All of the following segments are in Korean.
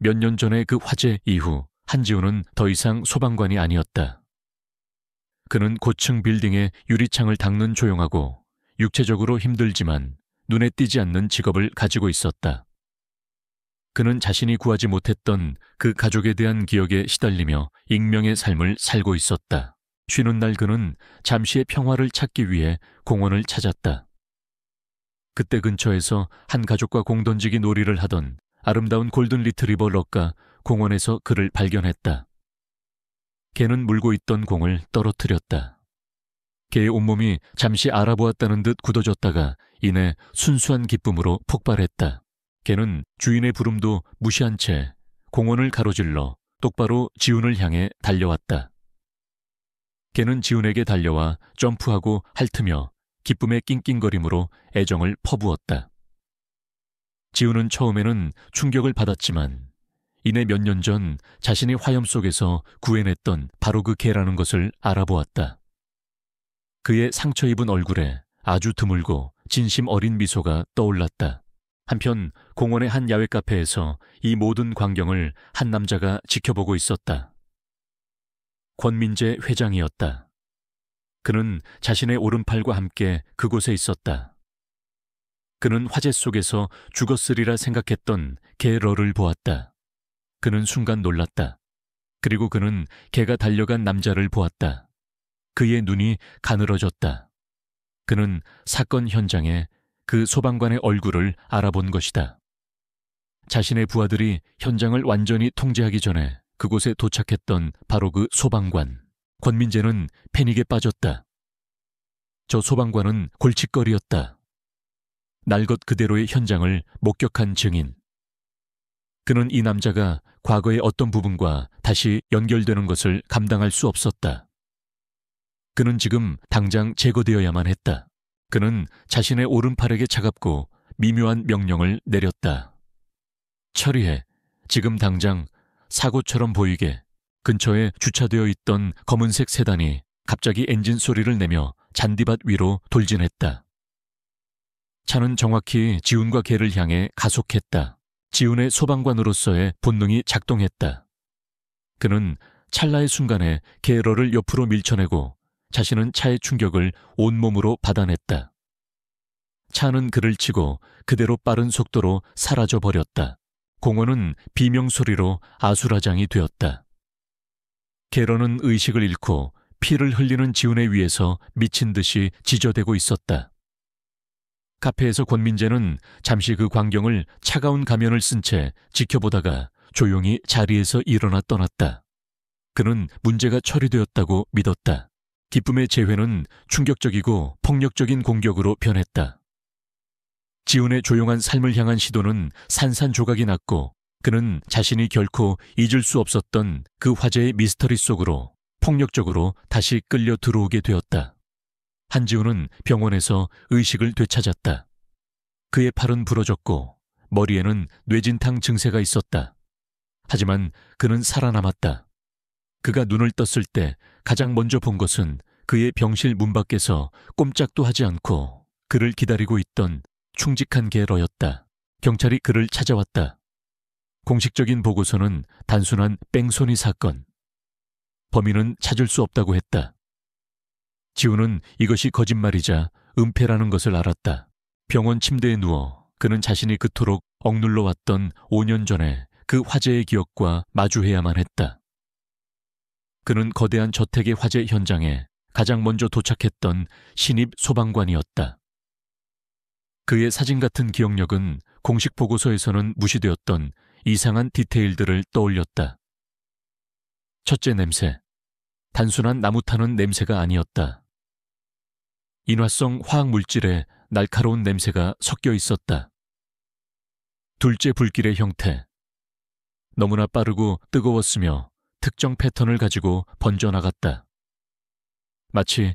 몇 년 전의 그 화재 이후 한지우는 더 이상 소방관이 아니었다. 그는 고층 빌딩의 유리창을 닦는 조용하고 육체적으로 힘들지만 눈에 띄지 않는 직업을 가지고 있었다. 그는 자신이 구하지 못했던 그 가족에 대한 기억에 시달리며 익명의 삶을 살고 있었다. 쉬는 날 그는 잠시의 평화를 찾기 위해 공원을 찾았다. 그때 근처에서 한 가족과 공던지기 놀이를 하던 아름다운 골든 리트리버 럭가 공원에서 그를 발견했다. 개는 물고 있던 공을 떨어뜨렸다. 개의 온몸이 잠시 알아보았다는 듯 굳어졌다가 이내 순수한 기쁨으로 폭발했다. 개는 주인의 부름도 무시한 채 공원을 가로질러 똑바로 지훈을 향해 달려왔다. 개는 지훈에게 달려와 점프하고 핥으며 기쁨의 낑낑거림으로 애정을 퍼부었다. 지훈은 처음에는 충격을 받았지만 이내 몇 년 전 자신의 화염 속에서 구해냈던 바로 그 개라는 것을 알아보았다. 그의 상처 입은 얼굴에 아주 드물고 진심 어린 미소가 떠올랐다. 한편 공원의 한 야외 카페에서 이 모든 광경을 한 남자가 지켜보고 있었다. 권민재 회장이었다. 그는 자신의 오른팔과 함께 그곳에 있었다. 그는 화재 속에서 죽었으리라 생각했던 개 러를 보았다. 그는 순간 놀랐다. 그리고 그는 개가 달려간 남자를 보았다. 그의 눈이 가늘어졌다. 그는 사건 현장에 그 소방관의 얼굴을 알아본 것이다. 자신의 부하들이 현장을 완전히 통제하기 전에 그곳에 도착했던 바로 그 소방관. 권민재는 패닉에 빠졌다. 저 소방관은 골칫거리였다. 날 것 그대로의 현장을 목격한 증인. 그는 이 남자가 과거의 어떤 부분과 다시 연결되는 것을 감당할 수 없었다. 그는 지금 당장 제거되어야만 했다. 그는 자신의 오른팔에게 차갑고 미묘한 명령을 내렸다. 처리해. 지금 당장. 사고처럼 보이게. 근처에 주차되어 있던 검은색 세단이 갑자기 엔진 소리를 내며 잔디밭 위로 돌진했다. 차는 정확히 지훈과 개를 향해 가속했다. 지훈의 소방관으로서의 본능이 작동했다. 그는 찰나의 순간에 개러를 옆으로 밀쳐내고 자신은 차의 충격을 온몸으로 받아냈다. 차는 그를 치고 그대로 빠른 속도로 사라져버렸다. 공원은 비명소리로 아수라장이 되었다. 개러는 의식을 잃고 피를 흘리는 지훈의 위에서 미친 듯이 지저대고 있었다. 카페에서 권민재는 잠시 그 광경을 차가운 가면을 쓴 채 지켜보다가 조용히 자리에서 일어나 떠났다. 그는 문제가 처리되었다고 믿었다. 기쁨의 재회는 충격적이고 폭력적인 공격으로 변했다. 지훈의 조용한 삶을 향한 시도는 산산조각이 났고 그는 자신이 결코 잊을 수 없었던 그 화재의 미스터리 속으로 폭력적으로 다시 끌려 들어오게 되었다. 한지훈은 병원에서 의식을 되찾았다. 그의 팔은 부러졌고 머리에는 뇌진탕 증세가 있었다. 하지만 그는 살아남았다. 그가 눈을 떴을 때 가장 먼저 본 것은 그의 병실 문 밖에서 꼼짝도 하지 않고 그를 기다리고 있던 충직한 개러였다. 경찰이 그를 찾아왔다. 공식적인 보고서는 단순한 뺑소니 사건. 범인은 찾을 수 없다고 했다. 지훈은 이것이 거짓말이자 은폐라는 것을 알았다. 병원 침대에 누워 그는 자신이 그토록 억눌러 왔던 5년 전에 그 화재의 기억과 마주해야만 했다. 그는 거대한 저택의 화재 현장에 가장 먼저 도착했던 신입 소방관이었다. 그의 사진 같은 기억력은 공식 보고서에서는 무시되었던 이상한 디테일들을 떠올렸다. 첫째 냄새. 단순한 나무 타는 냄새가 아니었다. 인화성 화학물질에 날카로운 냄새가 섞여 있었다. 둘째 불길의 형태. 너무나 빠르고 뜨거웠으며 특정 패턴을 가지고 번져나갔다. 마치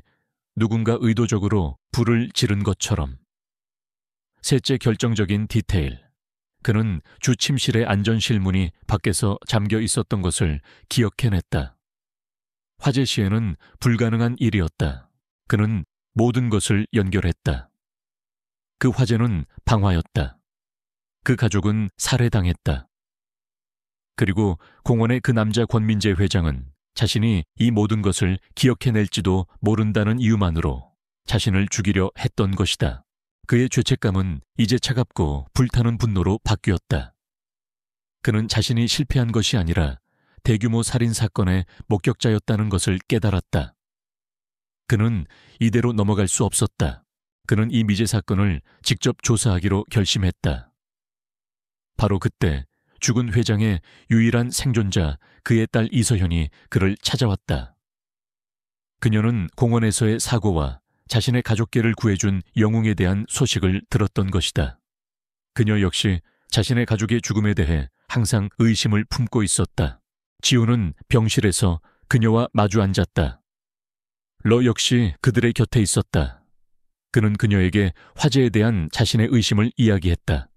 누군가 의도적으로 불을 지른 것처럼. 셋째 결정적인 디테일. 그는 주 침실의 안전실 문이 밖에서 잠겨 있었던 것을 기억해냈다. 화재 시에는 불가능한 일이었다. 그는 모든 것을 연결했다. 그 화재는 방화였다. 그 가족은 살해당했다. 그리고 공원의 그 남자 권민재 회장은 자신이 이 모든 것을 기억해낼지도 모른다는 이유만으로 자신을 죽이려 했던 것이다. 그의 죄책감은 이제 차갑고 불타는 분노로 바뀌었다. 그는 자신이 실패한 것이 아니라 대규모 살인 사건의 목격자였다는 것을 깨달았다. 그는 이대로 넘어갈 수 없었다. 그는 이 미제 사건을 직접 조사하기로 결심했다. 바로 그때 죽은 회장의 유일한 생존자 그의 딸 이서현이 그를 찾아왔다. 그녀는 공원에서의 사고와 자신의 가족계를 구해준 영웅에 대한 소식을 들었던 것이다. 그녀 역시 자신의 가족의 죽음에 대해 항상 의심을 품고 있었다. 지우는 병실에서 그녀와 마주 앉았다. 러 역시 그들의 곁에 있었다. 그는 그녀에게 화재에 대한 자신의 의심을 이야기했다.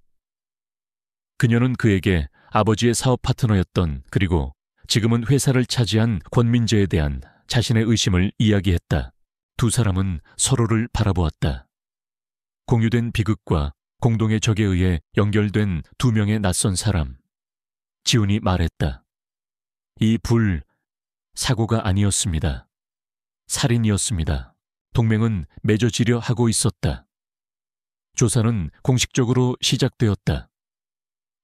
그녀는 그에게 아버지의 사업 파트너였던 그리고 지금은 회사를 차지한 권민재에 대한 자신의 의심을 이야기했다. 두 사람은 서로를 바라보았다. 공유된 비극과 공동의 적에 의해 연결된 두 명의 낯선 사람. 지훈이 말했다. 이 불, 사고가 아니었습니다. 살인이었습니다. 동맹은 맺어지려 하고 있었다. 조사는 공식적으로 시작되었다.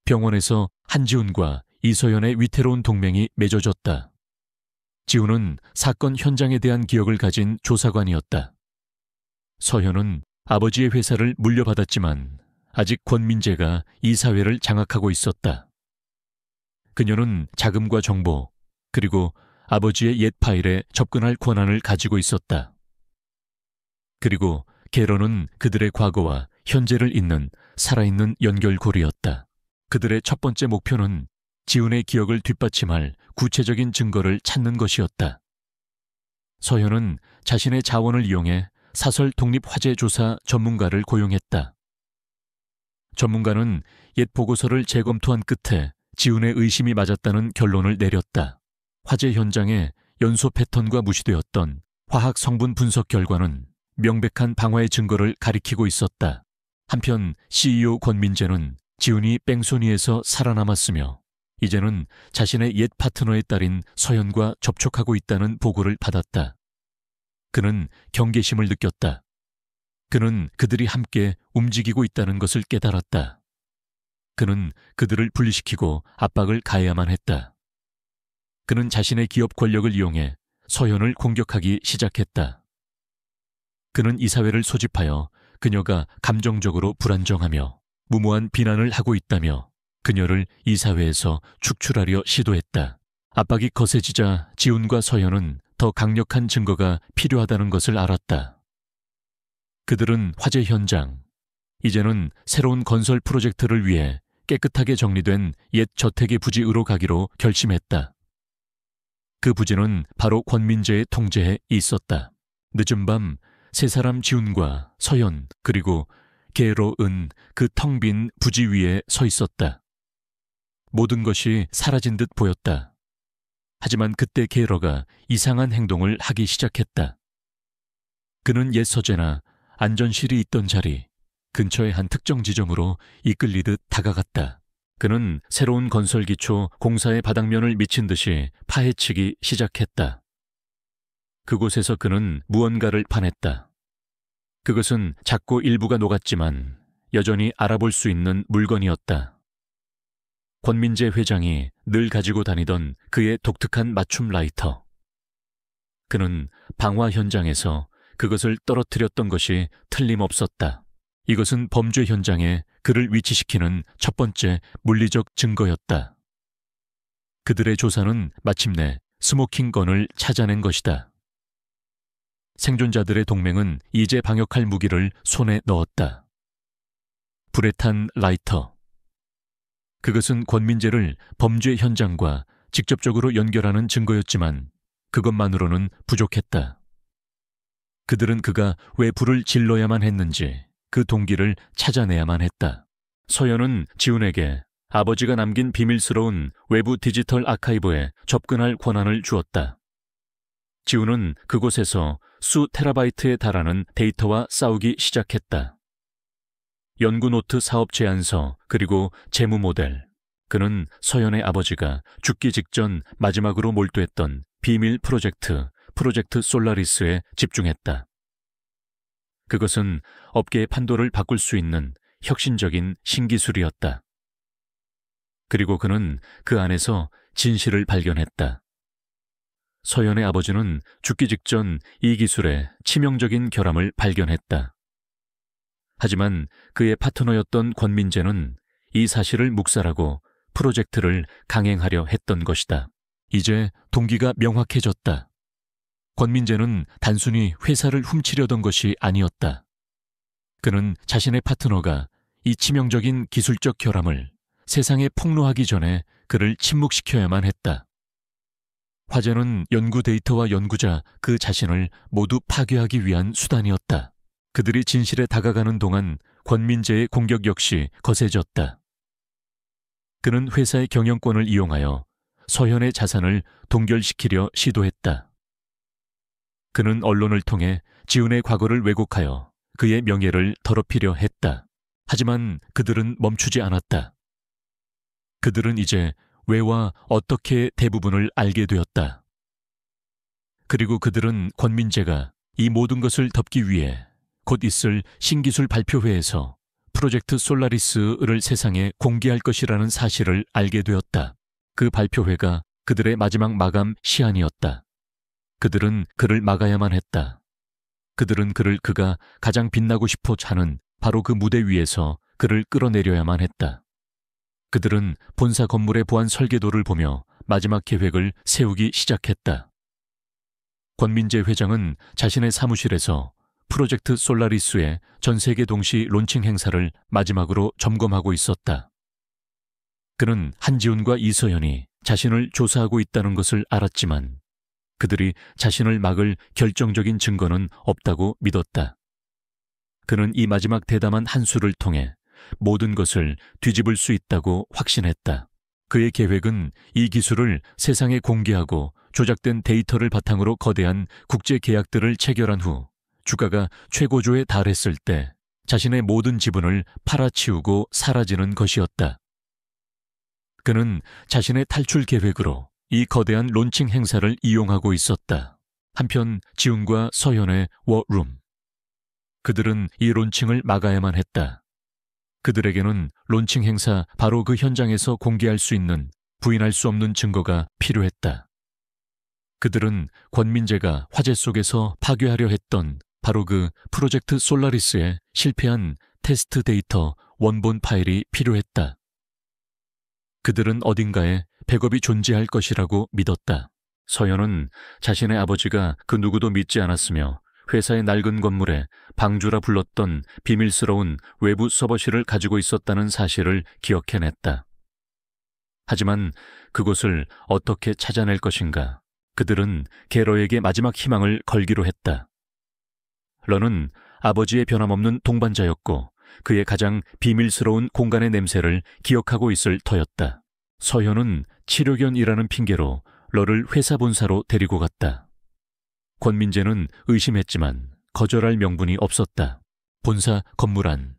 병원에서 한지훈과 이서연의 위태로운 동맹이 맺어졌다. 지훈은 사건 현장에 대한 기억을 가진 조사관이었다. 서현은 아버지의 회사를 물려받았지만 아직 권민재가 이 사회를 장악하고 있었다. 그녀는 자금과 정보, 그리고 아버지의 옛 파일에 접근할 권한을 가지고 있었다. 그리고 게러는 그들의 과거와 현재를 잇는 살아있는 연결고리였다. 그들의 첫 번째 목표는 지훈의 기억을 뒷받침할 구체적인 증거를 찾는 것이었다. 서현은 자신의 자원을 이용해 사설 독립화재조사 전문가를 고용했다. 전문가는 옛 보고서를 재검토한 끝에 지훈의 의심이 맞았다는 결론을 내렸다. 화재 현장에 연소 패턴과 무시되었던 화학 성분 분석 결과는 명백한 방화의 증거를 가리키고 있었다. 한편 CEO 권민재는 지훈이 뺑소니에서 살아남았으며 이제는 자신의 옛 파트너의 딸인 서현과 접촉하고 있다는 보고를 받았다. 그는 경계심을 느꼈다. 그는 그들이 함께 움직이고 있다는 것을 깨달았다. 그는 그들을 분리시키고 압박을 가해야만 했다. 그는 자신의 기업 권력을 이용해 서현을 공격하기 시작했다. 그는 이 사회를 소집하여 그녀가 감정적으로 불안정하며 무모한 비난을 하고 있다며 그녀를 이 사회에서 축출하려 시도했다. 압박이 거세지자 지훈과 서현은 더 강력한 증거가 필요하다는 것을 알았다. 그들은 화재 현장, 이제는 새로운 건설 프로젝트를 위해 깨끗하게 정리된 옛 저택의 부지으로 가기로 결심했다. 그 부지는 바로 권민재의 통제에 있었다. 늦은 밤 세 사람 지훈과 서현 그리고 게러은 그 텅 빈 부지 위에 서 있었다. 모든 것이 사라진 듯 보였다. 하지만 그때 게러가 이상한 행동을 하기 시작했다. 그는 옛 서재나 안전실이 있던 자리, 근처의 한 특정 지점으로 이끌리듯 다가갔다. 그는 새로운 건설 기초 공사의 바닥면을 미친 듯이 파헤치기 시작했다. 그곳에서 그는 무언가를 파냈다. 그것은 작고 일부가 녹았지만 여전히 알아볼 수 있는 물건이었다. 권민재 회장이 늘 가지고 다니던 그의 독특한 맞춤 라이터. 그는 방화 현장에서 그것을 떨어뜨렸던 것이 틀림없었다. 이것은 범죄 현장에 그를 위치시키는 첫 번째 물리적 증거였다. 그들의 조사는 마침내 스모킹건을 찾아낸 것이다. 생존자들의 동맹은 이제 방역할 무기를 손에 넣었다. 불에 탄 라이터. 그것은 권민재를 범죄 현장과 직접적으로 연결하는 증거였지만 그것만으로는 부족했다. 그들은 그가 왜 불을 질러야만 했는지 그 동기를 찾아내야만 했다. 서현은 지훈에게 아버지가 남긴 비밀스러운 외부 디지털 아카이브에 접근할 권한을 주었다. 지훈은 그곳에서 수 테라바이트에 달하는 데이터와 싸우기 시작했다. 연구 노트 사업 제안서 그리고 재무 모델, 그는 서연의 아버지가 죽기 직전 마지막으로 몰두했던 비밀 프로젝트 솔라리스에 집중했다. 그것은 업계의 판도를 바꿀 수 있는 혁신적인 신기술이었다. 그리고 그는 그 안에서 진실을 발견했다. 서연의 아버지는 죽기 직전 이 기술의 치명적인 결함을 발견했다. 하지만 그의 파트너였던 권민재는 이 사실을 묵살하고 프로젝트를 강행하려 했던 것이다. 이제 동기가 명확해졌다. 권민재는 단순히 회사를 훔치려던 것이 아니었다. 그는 자신의 파트너가 이 치명적인 기술적 결함을 세상에 폭로하기 전에 그를 침묵시켜야만 했다. 화제는 연구 데이터와 연구자 그 자신을 모두 파괴하기 위한 수단이었다. 그들이 진실에 다가가는 동안 권민재의 공격 역시 거세졌다. 그는 회사의 경영권을 이용하여 서현의 자산을 동결시키려 시도했다. 그는 언론을 통해 지훈의 과거를 왜곡하여 그의 명예를 더럽히려 했다. 하지만 그들은 멈추지 않았다. 그들은 이제 왜와 어떻게 대부분을 알게 되었다. 그리고 그들은 권민재가 이 모든 것을 덮기 위해 곧 있을 신기술 발표회에서 프로젝트 솔라리스를 세상에 공개할 것이라는 사실을 알게 되었다. 그 발표회가 그들의 마지막 마감 시한이었다. 그들은 그를 막아야만 했다. 그들은 그가 가장 빛나고 싶어 하는 바로 그 무대 위에서 그를 끌어내려야만 했다. 그들은 본사 건물의 보안 설계도를 보며 마지막 계획을 세우기 시작했다. 권민재 회장은 자신의 사무실에서 프로젝트 솔라리스의 전 세계 동시 론칭 행사를 마지막으로 점검하고 있었다. 그는 한지훈과 이서연이 자신을 조사하고 있다는 것을 알았지만 그들이 자신을 막을 결정적인 증거는 없다고 믿었다. 그는 이 마지막 대담한 한 수를 통해 모든 것을 뒤집을 수 있다고 확신했다. 그의 계획은 이 기술을 세상에 공개하고 조작된 데이터를 바탕으로 거대한 국제 계약들을 체결한 후 주가가 최고조에 달했을 때 자신의 모든 지분을 팔아치우고 사라지는 것이었다. 그는 자신의 탈출 계획으로 이 거대한 론칭 행사를 이용하고 있었다. 한편 지훈과 서현의 워룸. 그들은 이 론칭을 막아야만 했다. 그들에게는 론칭 행사 바로 그 현장에서 공개할 수 있는 부인할 수 없는 증거가 필요했다. 그들은 권민재가 화재 속에서 파괴하려 했던 바로 그 프로젝트 솔라리스의 실패한 테스트 데이터 원본 파일이 필요했다. 그들은 어딘가에 백업이 존재할 것이라고 믿었다. 서연은 자신의 아버지가 그 누구도 믿지 않았으며 회사의 낡은 건물에 방주라 불렀던 비밀스러운 외부 서버실을 가지고 있었다는 사실을 기억해냈다. 하지만 그곳을 어떻게 찾아낼 것인가? 그들은 게러에게 마지막 희망을 걸기로 했다. 러는 아버지의 변함없는 동반자였고 그의 가장 비밀스러운 공간의 냄새를 기억하고 있을 터였다. 서현은 치료견이라는 핑계로 러를 회사 본사로 데리고 갔다. 권민재는 의심했지만 거절할 명분이 없었다. 본사 건물 안.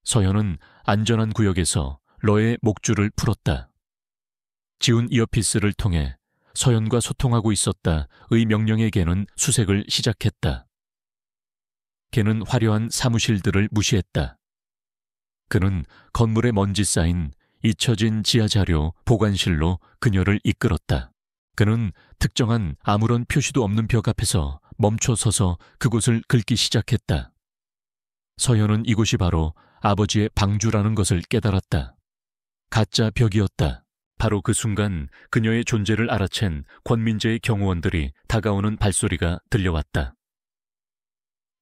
서현은 안전한 구역에서 러의 목줄을 풀었다. 지훈 이어피스를 통해 서현과 소통하고 있었다의 명령의 개는 수색을 시작했다. 개는 화려한 사무실들을 무시했다. 그는 건물에 먼지 쌓인 잊혀진 지하자료 보관실로 그녀를 이끌었다. 그는 특정한 아무런 표시도 없는 벽 앞에서 멈춰 서서 그곳을 긁기 시작했다. 서현은 이곳이 바로 아버지의 방주라는 것을 깨달았다. 가짜 벽이었다. 바로 그 순간 그녀의 존재를 알아챈 권민재의 경호원들이 다가오는 발소리가 들려왔다.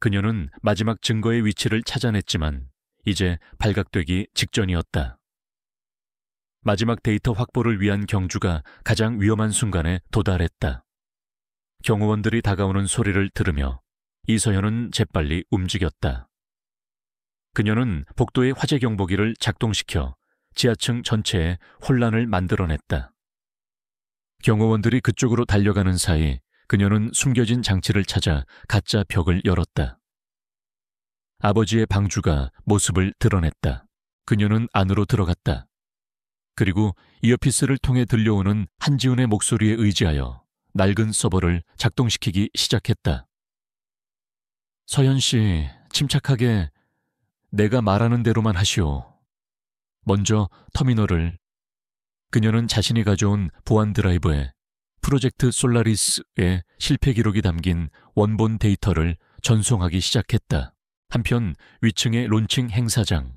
그녀는 마지막 증거의 위치를 찾아냈지만 이제 발각되기 직전이었다. 마지막 데이터 확보를 위한 경주가 가장 위험한 순간에 도달했다. 경호원들이 다가오는 소리를 들으며 이서연은 재빨리 움직였다. 그녀는 복도의 화재 경보기를 작동시켜 지하층 전체에 혼란을 만들어냈다. 경호원들이 그쪽으로 달려가는 사이 그녀는 숨겨진 장치를 찾아 가짜 벽을 열었다. 아버지의 방주가 모습을 드러냈다. 그녀는 안으로 들어갔다. 그리고 이어피스를 통해 들려오는 한지훈의 목소리에 의지하여 낡은 서버를 작동시키기 시작했다. 서현 씨, 침착하게 내가 말하는 대로만 하시오. 먼저 터미널을. 그녀는 자신이 가져온 보안 드라이브에 프로젝트 솔라리스의 실패 기록이 담긴 원본 데이터를 전송하기 시작했다. 한편 위층의 론칭 행사장.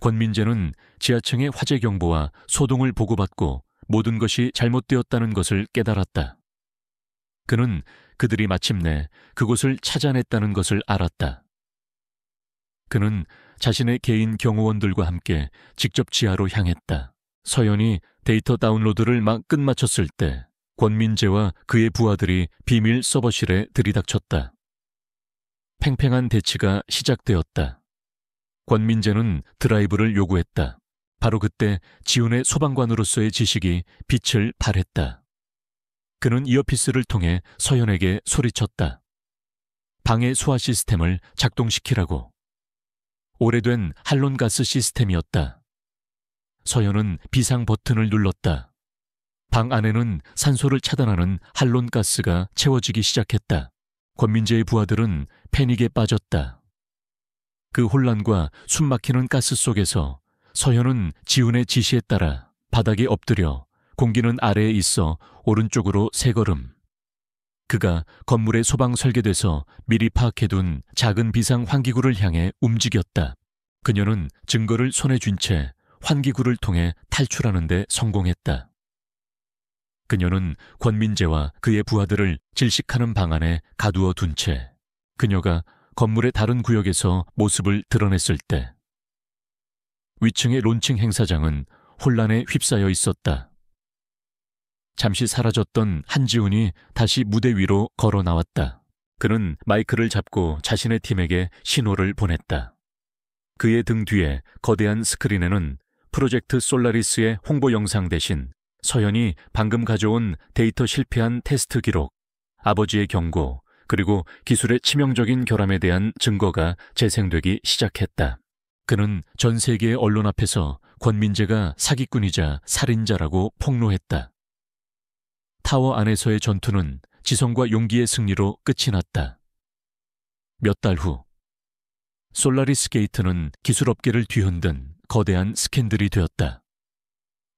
권민재는 지하층의 화재 경보와 소동을 보고받고 모든 것이 잘못되었다는 것을 깨달았다. 그는 그들이 마침내 그곳을 찾아냈다는 것을 알았다. 그는 자신의 개인 경호원들과 함께 직접 지하로 향했다. 서연이 데이터 다운로드를 막 끝마쳤을 때 권민재와 그의 부하들이 비밀 서버실에 들이닥쳤다. 팽팽한 대치가 시작되었다. 권민재는 드라이브를 요구했다. 바로 그때 지훈의 소방관으로서의 지식이 빛을 발했다. 그는 이어피스를 통해 서연에게 소리쳤다. 방해 소화 시스템을 작동시키라고. 오래된 할론가스 시스템이었다. 서연은 비상 버튼을 눌렀다. 방 안에는 산소를 차단하는 할론가스가 채워지기 시작했다. 권민재의 부하들은 패닉에 빠졌다. 그 혼란과 숨막히는 가스 속에서 서현은 지훈의 지시에 따라 바닥에 엎드려 공기는 아래에 있어 오른쪽으로 3걸음. 그가 건물에 소방 설계돼서 미리 파악해둔 작은 비상 환기구를 향해 움직였다. 그녀는 증거를 손에 쥔 채 환기구를 통해 탈출하는 데 성공했다. 그녀는 권민재와 그의 부하들을 질식하는 방 안에 가두어 둔 채 그녀가 건물의 다른 구역에서 모습을 드러냈을 때 위층의 론칭 행사장은 혼란에 휩싸여 있었다. 잠시 사라졌던 한지훈이 다시 무대 위로 걸어 나왔다. 그는 마이크를 잡고 자신의 팀에게 신호를 보냈다. 그의 등 뒤에 거대한 스크린에는 프로젝트 솔라리스의 홍보 영상 대신 서현이 방금 가져온 데이터 실패한 테스트 기록, 아버지의 경고, 그리고 기술의 치명적인 결함에 대한 증거가 재생되기 시작했다. 그는 전 세계의 언론 앞에서 권민재가 사기꾼이자 살인자라고 폭로했다. 타워 안에서의 전투는 지성과 용기의 승리로 끝이 났다. 몇 달 후, 솔라리스 게이트는 기술업계를 뒤흔든 거대한 스캔들이 되었다.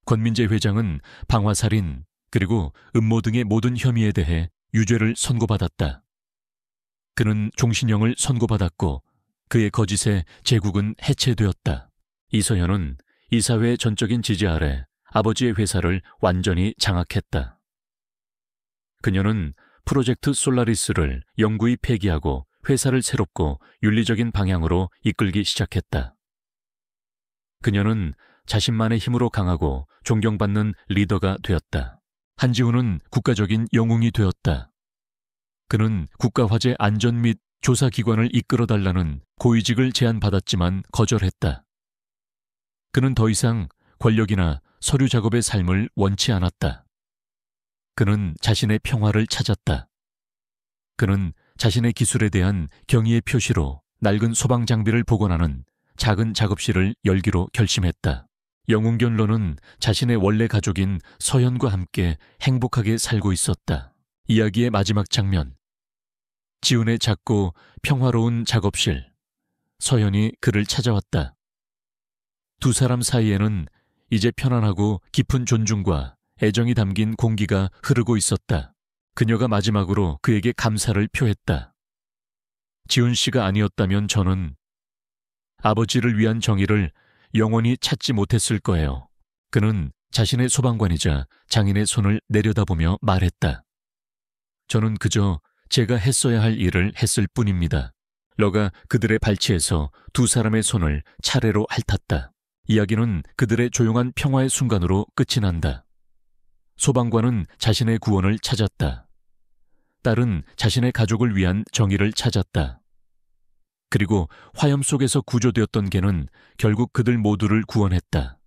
권민재 회장은 방화살인 그리고 음모 등의 모든 혐의에 대해 유죄를 선고받았다. 그는 종신형을 선고받았고 그의 거짓에 제국은 해체되었다. 이서현은 이사회의 전적인 지지 아래 아버지의 회사를 완전히 장악했다. 그녀는 프로젝트 솔라리스를 영구히 폐기하고 회사를 새롭고 윤리적인 방향으로 이끌기 시작했다. 그녀는 자신만의 힘으로 강하고 존경받는 리더가 되었다. 한지훈은 국가적인 영웅이 되었다. 그는 국가화재 안전 및 조사기관을 이끌어달라는 고위직을 제안받았지만 거절했다. 그는 더 이상 권력이나 서류 작업의 삶을 원치 않았다. 그는 자신의 평화를 찾았다. 그는 자신의 기술에 대한 경의의 표시로 낡은 소방 장비를 복원하는 작은 작업실을 열기로 결심했다. 영웅견러는 자신의 원래 가족인 서현과 함께 행복하게 살고 있었다. 이야기의 마지막 장면. 지훈의 작고 평화로운 작업실. 서현이 그를 찾아왔다. 두 사람 사이에는 이제 편안하고 깊은 존중과 애정이 담긴 공기가 흐르고 있었다. 그녀가 마지막으로 그에게 감사를 표했다. 지훈 씨가 아니었다면 저는 아버지를 위한 정의를 영원히 찾지 못했을 거예요. 그는 자신의 소방관이자 장인의 손을 내려다보며 말했다. 저는 그저 제가 했어야 할 일을 했을 뿐입니다. 러가 그들의 발치에서 두 사람의 손을 차례로 핥았다. 이야기는 그들의 조용한 평화의 순간으로 끝이 난다. 소방관은 자신의 구원을 찾았다. 딸은 자신의 가족을 위한 정의를 찾았다. 그리고 화염 속에서 구조되었던 개는 결국 그들 모두를 구원했다.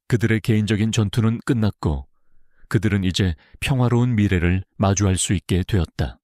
그들의 개인적인 전투는 끝났고 그들은 이제 평화로운 미래를 마주할 수 있게 되었다.